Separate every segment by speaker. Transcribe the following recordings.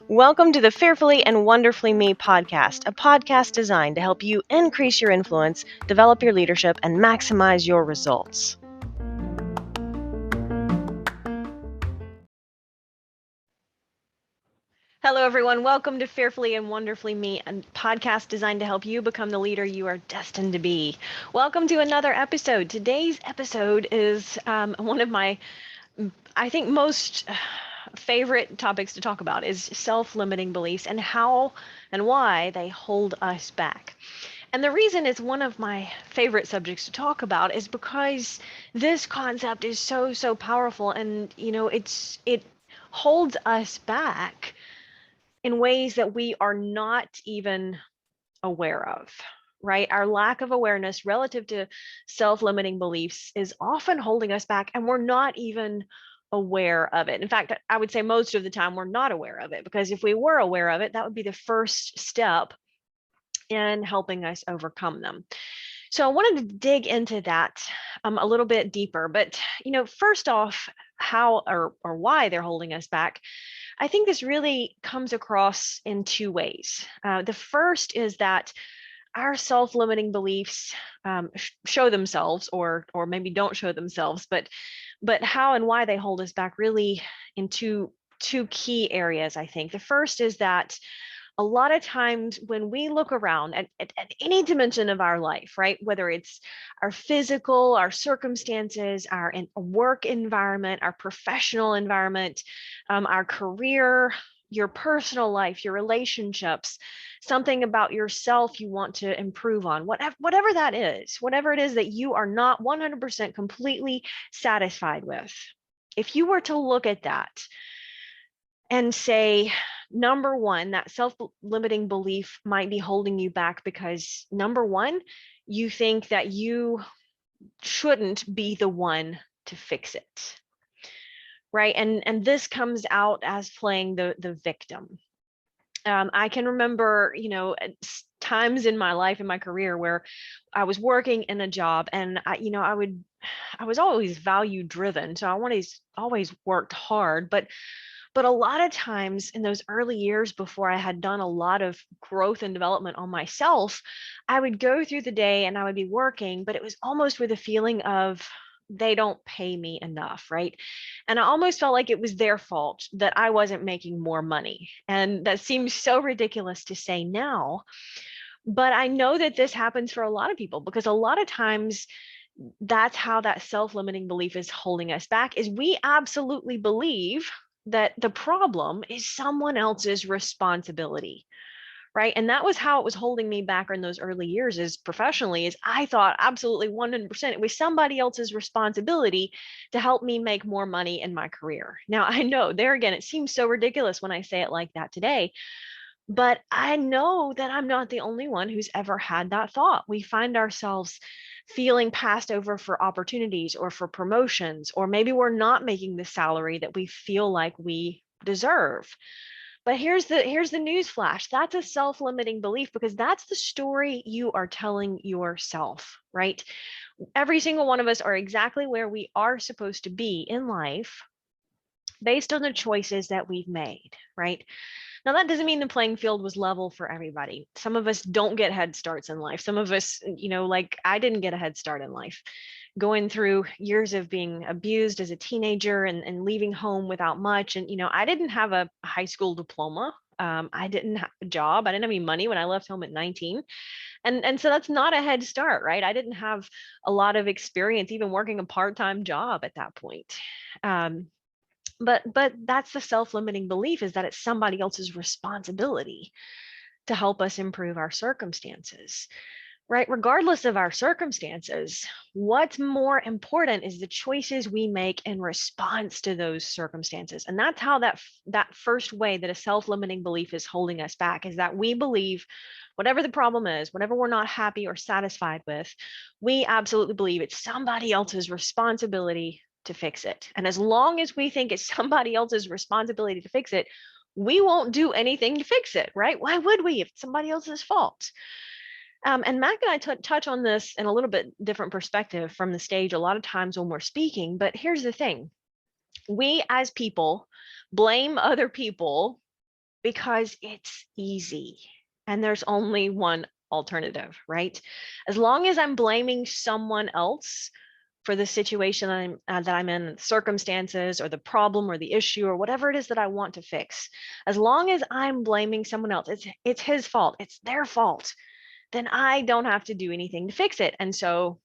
Speaker 1: Welcome to the Fearfully and Wonderfully Me podcast, a podcast designed to help you increase your influence, develop your leadership, and maximize your results. Hello, everyone. Welcome to Fearfully and Wonderfully Me, a podcast designed to help you become the leader you are destined to be. Welcome to another episode. Today's episode is one of my, I think, most favorite topics to talk about is self-limiting beliefs and how and why they hold us back. And the reason it's one of my favorite subjects to talk about is because this concept is so powerful, and it holds us back in ways that we are not even aware of. Right? Our lack of awareness relative to self-limiting beliefs is often holding us back, and we're not even aware of it. In fact, I would say most of the time we're not aware of it, because if we were aware of it, that would be the first step in helping us overcome them. So I wanted to dig into that a little bit deeper. But first off, how or why they're holding us back, I think this really comes across in two ways. The first is that our self-limiting beliefs show themselves, or maybe don't show themselves, but how and why they hold us back really in two key areas. I think the first is that a lot of times when we look around at any dimension of our life, right, whether it's our physical, our circumstances, our work environment, our professional environment, our career, your personal life, your relationships, something about yourself you want to improve on, whatever that is, whatever it is that you are not 100% completely satisfied with. If you were to look at that and say, number one, that self-limiting belief might be holding you back because, number one, you think that you shouldn't be the one to fix it, right? And this comes out as playing the victim. I can remember, times in my life, in my career, where I was working in a job, and I was always value driven, so I always worked hard, but a lot of times in those early years before I had done a lot of growth and development on myself, I would go through the day and I would be working, but it was almost with a feeling of, they don't pay me enough, right? And I almost felt like it was their fault that I wasn't making more money. And that seems so ridiculous to say now, but I know that this happens for a lot of people, because a lot of times that's how that self-limiting belief is holding us back, is we absolutely believe that the problem is someone else's responsibility, right? And that was how it was holding me back in those early years, is professionally, is I thought absolutely 100% it was somebody else's responsibility to help me make more money in my career. Now, I know, there again, it seems so ridiculous when I say it like that today, but I know that I'm not the only one who's ever had that thought. We find ourselves feeling passed over for opportunities or for promotions, or maybe we're not making the salary that we feel like we deserve. But here's the news flash. That's a self-limiting belief, because that's the story you are telling yourself, right? Every single one of us are exactly where we are supposed to be in life based on the choices that we've made, right? Now, that doesn't mean the playing field was level for everybody. Some of us don't get head starts in life. Some of us, like I didn't get a head start in life, going through years of being abused as a teenager and leaving home without much. And, I didn't have a high school diploma. I didn't have a job. I didn't have any money when I left home at 19. And so that's not a head start, right? I didn't have a lot of experience, even working a part-time job at that point. But that's the self-limiting belief, is that it's somebody else's responsibility to help us improve our circumstances, right? Regardless of our circumstances, what's more important is the choices we make in response to those circumstances. And that's how that first way that a self-limiting belief is holding us back, is that we believe whatever the problem is, whatever we're not happy or satisfied with, we absolutely believe it's somebody else's responsibility to fix it. And as long as we think it's somebody else's responsibility to fix it, we won't do anything to fix it, right? Why would we if it's somebody else's fault? And Mac and I touch on this in a little bit different perspective from the stage a lot of times when we're speaking. But here's the thing: we as people blame other people because it's easy, and there's only one alternative, right? As long as I'm blaming someone else for the situation that I'm in, the circumstances or the problem or the issue or whatever it is that I want to fix, as long as I'm blaming someone else, it's his fault, it's their fault, then I don't have to do anything to fix it. And so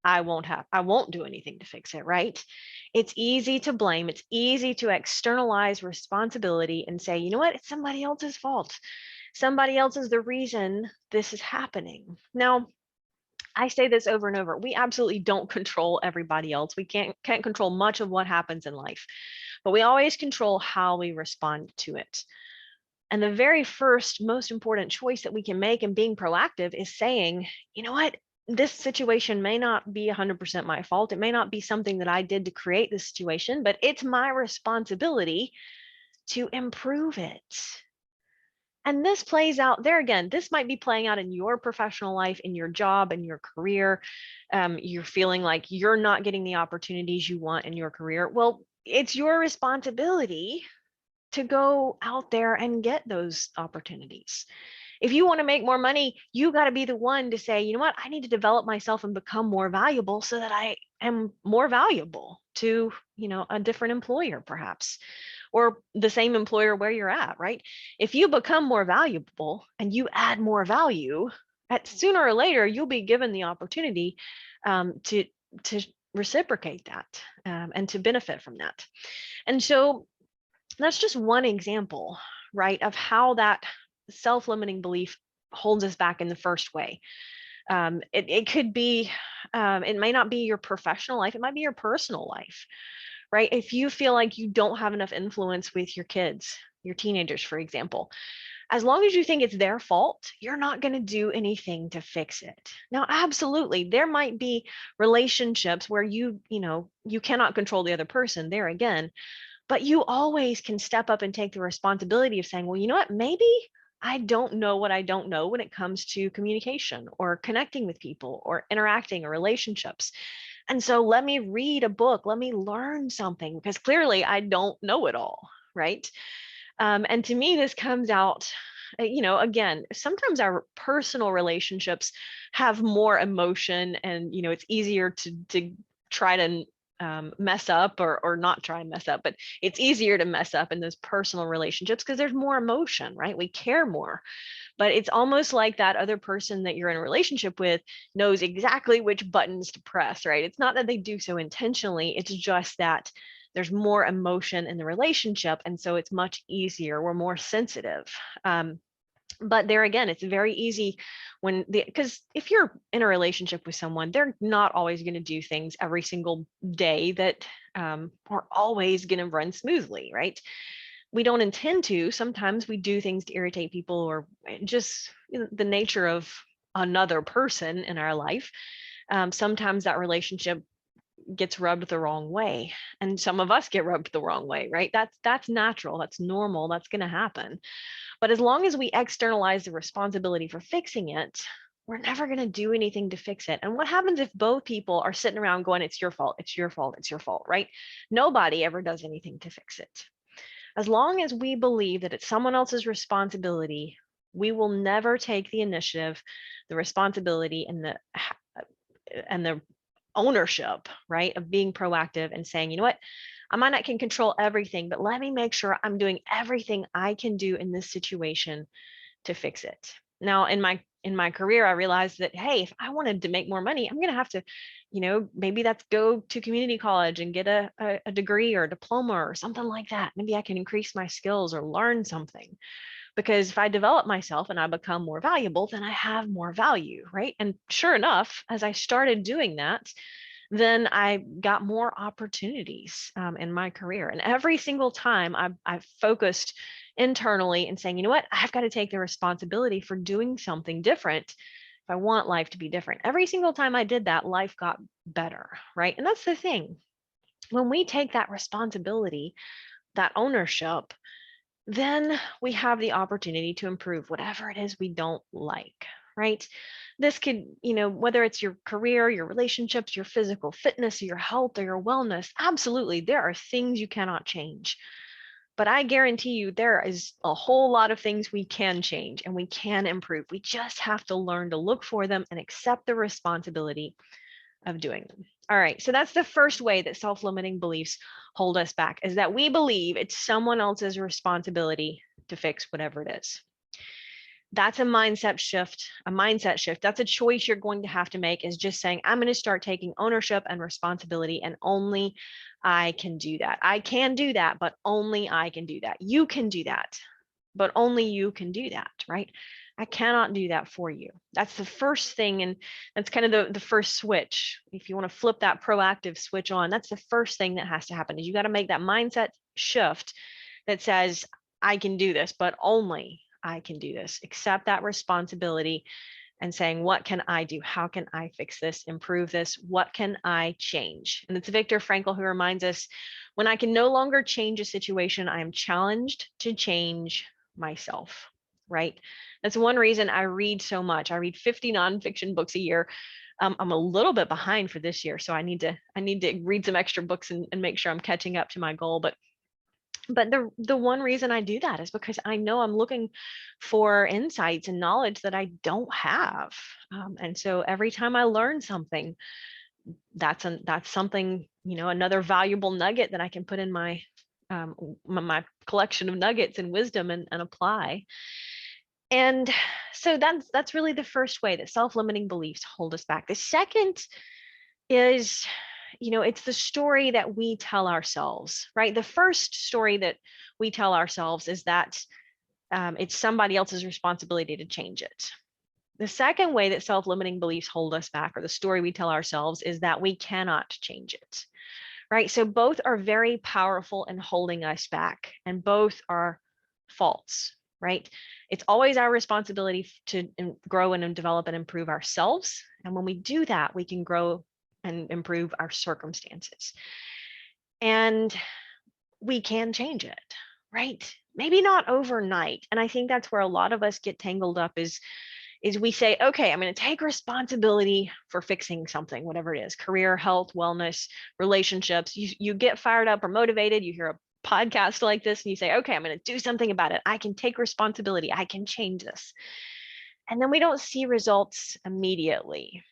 Speaker 1: I won't do anything to fix it, right? It's easy to blame, it's easy to externalize responsibility and say, you know what, it's somebody else's fault. Somebody else is the reason this is happening. Now, I say this over and over. We absolutely don't control everybody else. We can't control much of what happens in life, but we always control how we respond to it. And the very first, most important choice that we can make in being proactive is saying, you know what, this situation may not be 100% my fault. It may not be something that I did to create this situation, but it's my responsibility to improve it. And this plays out there again. This might be playing out in your professional life, in your job, in your career. You're feeling like you're not getting the opportunities you want in your career. Well, it's your responsibility to go out there and get those opportunities. If you want to make more money, you got to be the one to say, you know what, I need to develop myself and become more valuable so that I am more valuable to, a different employer perhaps, or the same employer where you're at, right? If you become more valuable and you add more value, at sooner or later you'll be given the opportunity to reciprocate that, and to benefit from that. And so that's just one example, right, of how that self-limiting belief holds us back in the first way. It could be, it may not be your professional life, it might be your personal life, right? If you feel like you don't have enough influence with your kids, your teenagers, for example, as long as you think it's their fault, you're not going to do anything to fix it. Now, absolutely, there might be relationships where you cannot control the other person there again, but you always can step up and take the responsibility of saying, well, you know what, maybe I don't know what I don't know when it comes to communication or connecting with people or interacting or relationships. And so let me read a book, let me learn something, because clearly I don't know it all, right? And to me, this comes out, again, sometimes our personal relationships have more emotion, and it's easier to try to mess up, or not try and mess up, but it's easier to mess up in those personal relationships because there's more emotion, right? We care more. But it's almost like that other person that you're in a relationship with knows exactly which buttons to press, right? It's not that they do so intentionally, it's just that there's more emotion in the relationship, and so it's much easier. We're more sensitive. But there again, it's very easy because if you're in a relationship with someone, they're not always going to do things every single day that are always going to run smoothly, right? We don't intend to. Sometimes we do things to irritate people, or just the nature of another person in our life. Sometimes that relationship gets rubbed the wrong way, and some of us get rubbed the wrong way, right? That's natural, that's normal, that's going to happen. But as long as we externalize the responsibility for fixing it, we're never going to do anything to fix it. And what happens if both people are sitting around going, it's your fault, it's your fault, it's your fault, right? Nobody ever does anything to fix it. As long as we believe that it's someone else's responsibility, we will never take the initiative, the responsibility, and the ownership, right, of being proactive and saying, you know what, I might not can control everything, but let me make sure I'm doing everything I can do in this situation to fix it. Now, in my career, I realized that, hey, if I wanted to make more money, I'm going to have to, maybe that's go to community college and get a degree or a diploma or something like that. Maybe I can increase my skills or learn something. Because if I develop myself and I become more valuable, then I have more value, right? And sure enough, as I started doing that, then I got more opportunities in my career. And every single time I've focused internally and saying, you know what, I've got to take the responsibility for doing something different if I want life to be different. Every single time I did that, life got better, right? And that's the thing. When we take that responsibility, that ownership, then we have the opportunity to improve whatever it is we don't like, right? This could, whether it's your career, your relationships, your physical fitness, your health, or your wellness, absolutely, there are things you cannot change. But I guarantee you there is a whole lot of things we can change and we can improve. We just have to learn to look for them and accept the responsibility of doing them. All right, so that's the first way that self-limiting beliefs hold us back, is that we believe it's someone else's responsibility to fix whatever it is. That's a mindset shift, That's a choice you're going to have to make, is just saying, I'm going to start taking ownership and responsibility, and only I can do that. I can do that, but only I can do that. You can do that, but only you can do that, right? I cannot do that for you. That's the first thing. And that's kind of the first switch. If you want to flip that proactive switch on, that's the first thing that has to happen, is you got to make that mindset shift that says, I can do this, but only I can do this. Accept that responsibility and saying, what can I do? How can I fix this, improve this? What can I change? And it's Viktor Frankl who reminds us, when I can no longer change a situation, I am challenged to change myself, right? That's one reason I read so much. I read 50 nonfiction books a year. I'm a little bit behind for this year, so I need to read some extra books and make sure I'm catching up to my goal. But the one reason I do that is because I know I'm looking for insights and knowledge that I don't have. And so every time I learn something, that's something, another valuable nugget that I can put in my my collection of nuggets and wisdom and apply. And so that's really the first way that self-limiting beliefs hold us back. The second is, it's the story that we tell ourselves, right? The first story that we tell ourselves is that it's somebody else's responsibility to change it. The second way that self-limiting beliefs hold us back, or the story we tell ourselves, is that we cannot change it, right? So both are very powerful in holding us back, and both are false, right? It's always our responsibility to grow and develop and improve ourselves. And when we do that, we can grow and improve our circumstances. And we can change it, right? Maybe not overnight. And I think that's where a lot of us get tangled up, is we say, okay, I'm going to take responsibility for fixing something, whatever it is, career, health, wellness, relationships. You get fired up or motivated, you hear a podcast like this and you say, okay, I'm going to do something about it. I can take responsibility. I can change this. And then we don't see results immediately.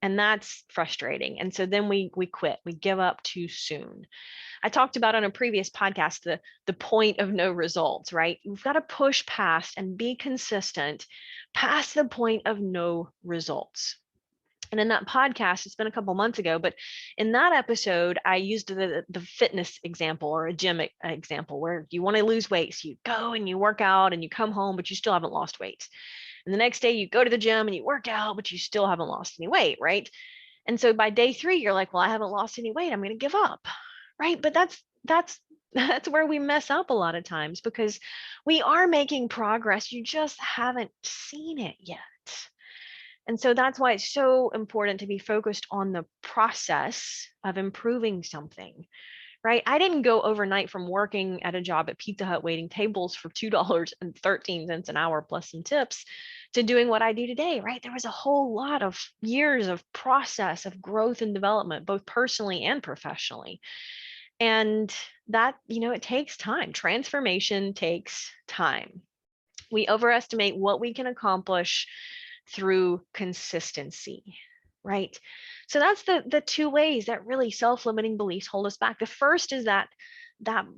Speaker 1: And that's frustrating. And so then we quit, we give up too soon. I talked about on a previous podcast, the point of no results, right? We've got to push past and be consistent past the point of no results. And in that podcast, it's been a couple months ago, but in that episode, I used the fitness example, or a gym example, where you want to lose weight. So you go and you work out and you come home, but you still haven't lost weight. And the next day you go to the gym and you work out, but you still haven't lost any weight, right? And so by day 3, you're like, well, I haven't lost any weight, I'm going to give up, right? But that's where we mess up a lot of times, because we are making progress. You just haven't seen it yet. And so that's why it's so important to be focused on the process of improving something, right? I didn't go overnight from working at a job at Pizza Hut waiting tables for $2.13 an hour plus some tips to doing what I do today, right? There was a whole lot of years of process of growth and development, both personally and professionally. And that, it takes time. Transformation takes time. We overestimate what we can accomplish through consistency, right? So that's the two ways that really self-limiting beliefs hold us back. The first is that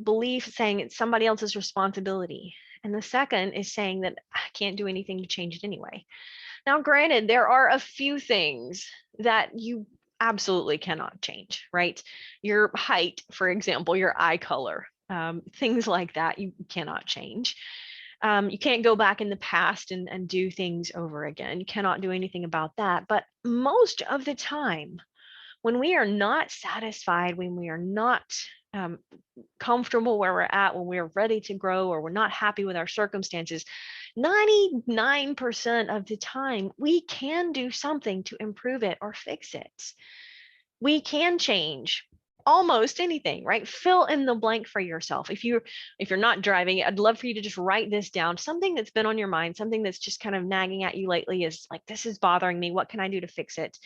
Speaker 1: belief saying it's somebody else's responsibility. And the second is saying that I can't do anything to change it anyway. Now, granted, there are a few things that you absolutely cannot change, right? Your height, for example, your eye color, things like that, you cannot change. You can't go back in the past and do things over again. You cannot do anything about that. But most of the time, when we are not satisfied, when we are not comfortable where we're at, when we're ready to grow, or we're not happy with our circumstances, 99% of the time, we can do something to improve it or fix it. We can change almost anything, right? Fill in the blank for yourself. If you're not driving, I'd love for you to just write this down. Something that's been on your mind, something that's just kind of nagging at you lately is like, this is bothering me. What can I do to fix it?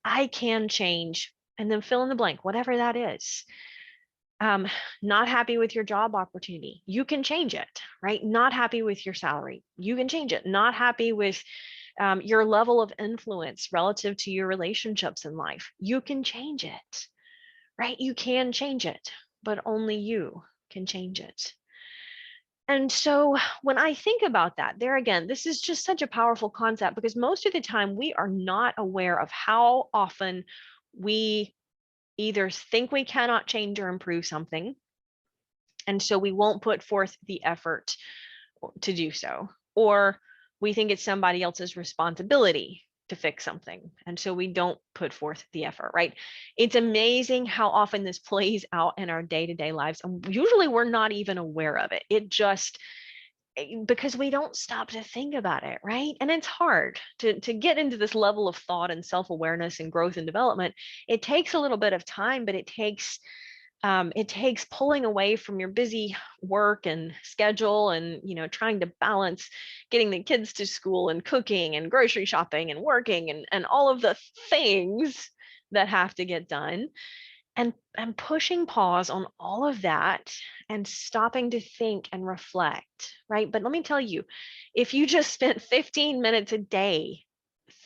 Speaker 1: I can change, and then fill in the blank, whatever that is. Um, Not happy with your job opportunity, you can change it, right? Not happy with your salary, you can change it. Not happy with your level of influence relative to your relationships in life, you can change it, right? You can change it, but only you can change it. And so when I think about that, there again, this is just such a powerful concept because most of the time we are not aware of how often we either think we cannot change or improve something, and so we won't put forth the effort to do so, or we think it's somebody else's responsibility to fix something, and so we don't put forth the effort, right? It's amazing how often this plays out in our day-to-day lives, and usually we're not even aware of it. It just because we don't stop to think about it, right? And it's hard to get into this level of thought and self-awareness and growth and development. It takes a little bit of time, but it takes pulling away from your busy work and schedule, and trying to balance getting the kids to school and cooking and grocery shopping and working and all of the things that have to get done, and pushing pause on all of that and stopping to think and reflect, right? But let me tell you, if you just spent 15 minutes a day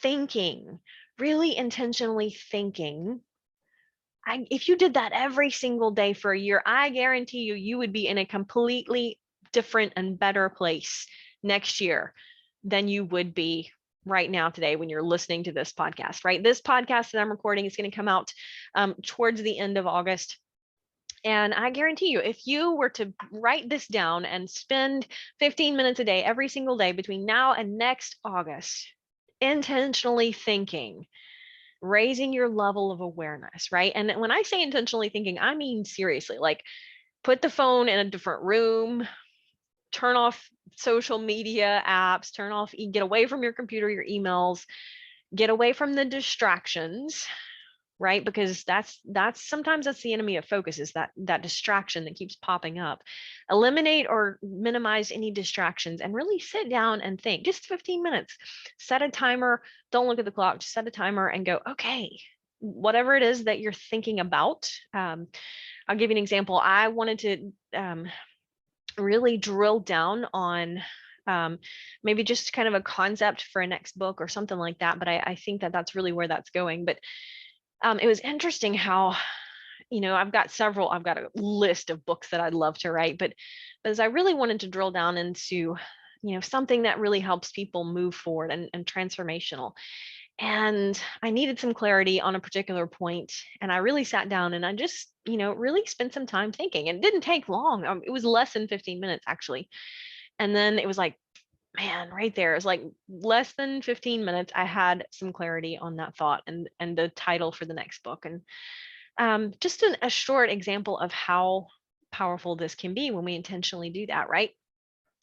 Speaker 1: thinking, really intentionally thinking, if you did that every single day for a year, I guarantee you, you would be in a completely different and better place next year than you would be right now today when you're listening to this podcast, right? This podcast that I'm recording is going to come out towards the end of August. And I guarantee you, if you were to write this down and spend 15 minutes a day, every single day between now and next August, intentionally thinking, raising your level of awareness, right? And when I say intentionally thinking, I mean seriously, like put the phone in a different room, turn off social media apps, get away from your computer, your emails, get away from the distractions, right? Because that's sometimes that's the enemy of focus, is that distraction that keeps popping up. Eliminate or minimize any distractions and really sit down and think. Just 15 minutes. Set a timer. Don't look at the clock. Just set a timer and go, okay, whatever it is that you're thinking about. I'll give you an example. I wanted to really drill down on maybe just kind of a concept for a next book or something like that. But I think that that's really where that's going. But it was interesting how, I've got a list of books that I'd love to write, but as I really wanted to drill down into, something that really helps people move forward and transformational. And I needed some clarity on a particular point. And I really sat down and I just, really spent some time thinking. It didn't take long. It was less than 15 minutes actually. And then it was like, man, right there, it's like less than 15 minutes. I had some clarity on that thought and the title for the next book. And just a short example of how powerful this can be when we intentionally do that, right?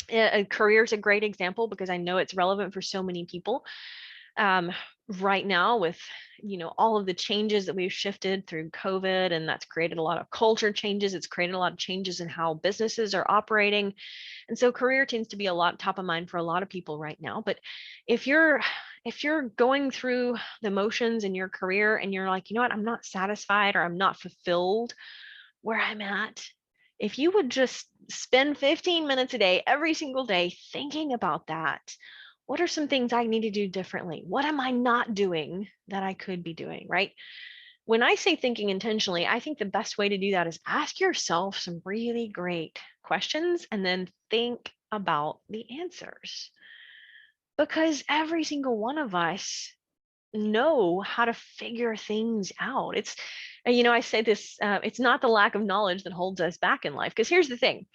Speaker 1: A career is a great example because I know it's relevant for so many people. Right now with all of the changes that we've shifted through COVID, and that's created a lot of culture changes. It's created a lot of changes in how businesses are operating, and so career tends to be a lot top of mind for a lot of people right now. But if you're going through the motions in your career and you're like, you know what, I'm not satisfied or I'm not fulfilled where I'm at, if you would just spend 15 minutes a day every single day thinking about that, what are some things I need to do differently? What am I not doing that I could be doing, right? When I say thinking intentionally, I think the best way to do that is ask yourself some really great questions and then think about the answers. Because every single one of us know how to figure things out. I say this, it's not the lack of knowledge that holds us back in life. Because here's the thing,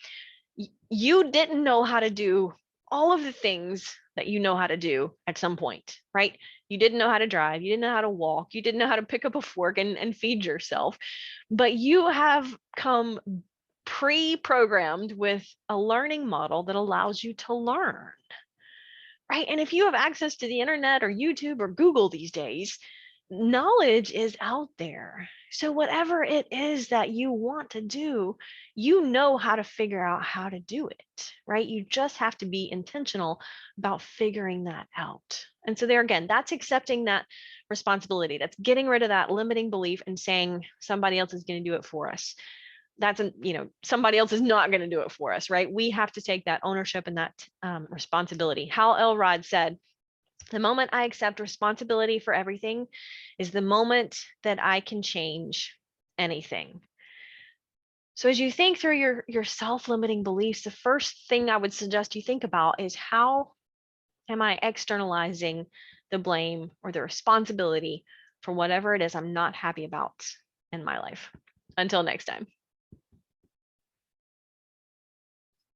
Speaker 1: you didn't know how to do all of the things that you know how to do at some point, right? You didn't know how to drive, you didn't know how to walk, you didn't know how to pick up a fork and feed yourself, but you have come pre-programmed with a learning model that allows you to learn, right? And if you have access to the internet or YouTube or Google these days, knowledge is out there. So whatever it is that you want to do, you know how to figure out how to do it, right? You just have to be intentional about figuring that out. And so there again, that's accepting that responsibility. That's getting rid of that limiting belief and saying somebody else is going to do it for us. Somebody else is not going to do it for us, right? We have to take that ownership and that responsibility. Hal Elrod said, the moment I accept responsibility for everything is the moment that I can change anything. So as you think through your self-limiting beliefs, the first thing I would suggest you think about is, how am I externalizing the blame or the responsibility for whatever it is I'm not happy about in my life? Until next time.